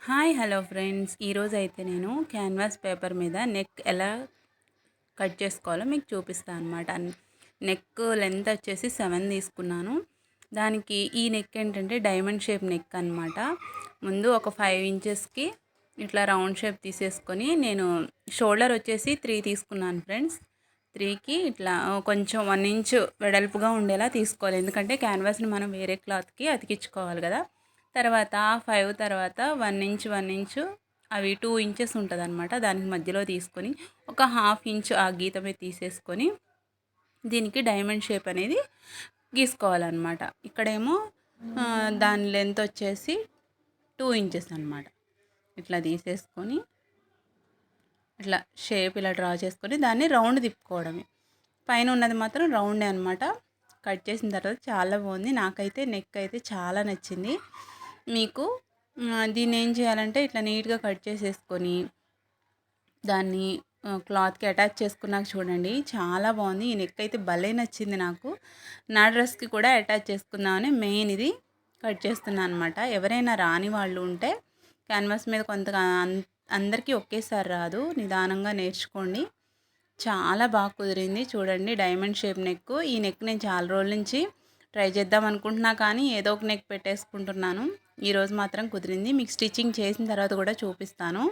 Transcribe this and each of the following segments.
Hi hello friends, ఈరోజు అయితే నేను క్యాన్వాస్ పేపర్ మీద నెక్ ఎలా కట్ చేసుకోవాలో మీకు చూపిస్తాను అనమాట. నెక్ లెంత్ వచ్చేసి 7 తీసుకున్నాను. దానికి ఈ నెక్ ఏంటంటే డైమండ్ షేప్ నెక్ అనమాట. ముందు ఒక 5 ఇంచెస్కి ఇట్లా రౌండ్ షేప్ తీసేసుకొని నేను షోల్డర్ వచ్చేసి 3 తీసుకున్నాను ఫ్రెండ్స్. 3కి ఇట్లా కొంచెం 1 ఇంచ్ వెడల్పుగా ఉండేలా తీసుకోవాలి, ఎందుకంటే క్యాన్వాస్ని మనం వేరే క్లాత్కి అతికించుకోవాలి కదా. తర్వాత 5 తర్వాత 1 ఇంచ్ 1 ఇంచు అవి 2 ఇంచెస్ ఉంటుంది అనమాట. దానికి మధ్యలో తీసుకొని ఒక హాఫ్ ఇంచ్ ఆ గీత మీద తీసేసుకొని దీనికి డైమండ్ షేప్ అనేది గీసుకోవాలన్నమాట. ఇక్కడేమో దాని లెంత్ వచ్చేసి 2 ఇంచెస్ అనమాట. ఇట్లా తీసేసుకొని ఇట్లా షేప్ ఇలా డ్రా చేసుకొని దాన్ని రౌండ్ తిప్పుకోవడమే. పైన ఉన్నది మాత్రం రౌండే అనమాట. కట్ చేసిన తర్వాత చాలా బాగుంది. నాకైతే నెక్ అయితే చాలా నచ్చింది. మీకు దీన్ని ఏం చేయాలంటే ఇట్లా నీట్గా కట్ చేసేసుకొని దాన్ని క్లాత్కి అటాచ్ చేసుకున్నాక చూడండి, చాలా బాగుంది. ఈ నెక్ అయితే భలే నచ్చింది నాకు. నా డ్రెస్కి కూడా అటాచ్ చేసుకుందామని మెయిన్ ఇది కట్ చేస్తున్నాను అనమాట. ఎవరైనా రాని వాళ్ళు ఉంటే క్యాన్వాస్ మీద కొంతగా అందరికీ ఒకేసారి రాదు, నిదానంగా నేర్చుకోండి. చాలా బాగా కుదిరింది. చూడండి, డైమండ్ షేప్ నెక్. ఈ నెక్ నేను చాలా రోజుల నుంచి ట్రై చేద్దాం అనుకుంటున్నా, కానీ ఏదో ఒక నెక్ పెట్టేసుకుంటున్నాను. ఈరోజు మాత్రం కుదిరింది. మీకు స్టిచ్చింగ్ చేసిన తర్వాత కూడా చూపిస్తాను,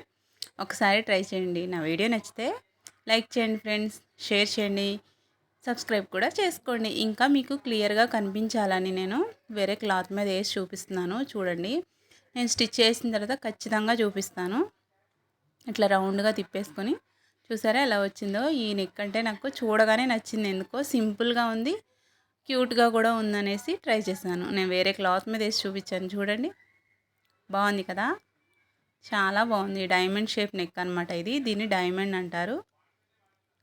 ఒకసారి ట్రై చేయండి. నా వీడియో నచ్చితే లైక్ చేయండి ఫ్రెండ్స్, షేర్ చేయండి, సబ్స్క్రైబ్ కూడా చేసుకోండి. ఇంకా మీకు క్లియర్గా కనిపించాలని నేను వేరే క్లాత్ మీద వేసి చూపిస్తున్నాను. చూడండి, నేను స్టిచ్ చేసిన తర్వాత ఖచ్చితంగా చూపిస్తాను. ఇట్లా రౌండ్గా తిప్పేసుకొని చూసారా ఎలా వచ్చిందో. ఈ నెక్ అంటే నాకు చూడగానే నచ్చింది, ఎందుకో సింపుల్గా ఉంది, క్యూట్గా కూడా ఉందనేసి ట్రై చేశాను. నేను వేరే క్లాత్ మీద వేసి చూపించాను. చూడండి, బాగుంది కదా, చాలా బాగుంది. డైమండ్ షేప్ నెక్ అనమాట ఇది. దీన్ని డైమండ్ అంటారు.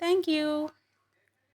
Thank you.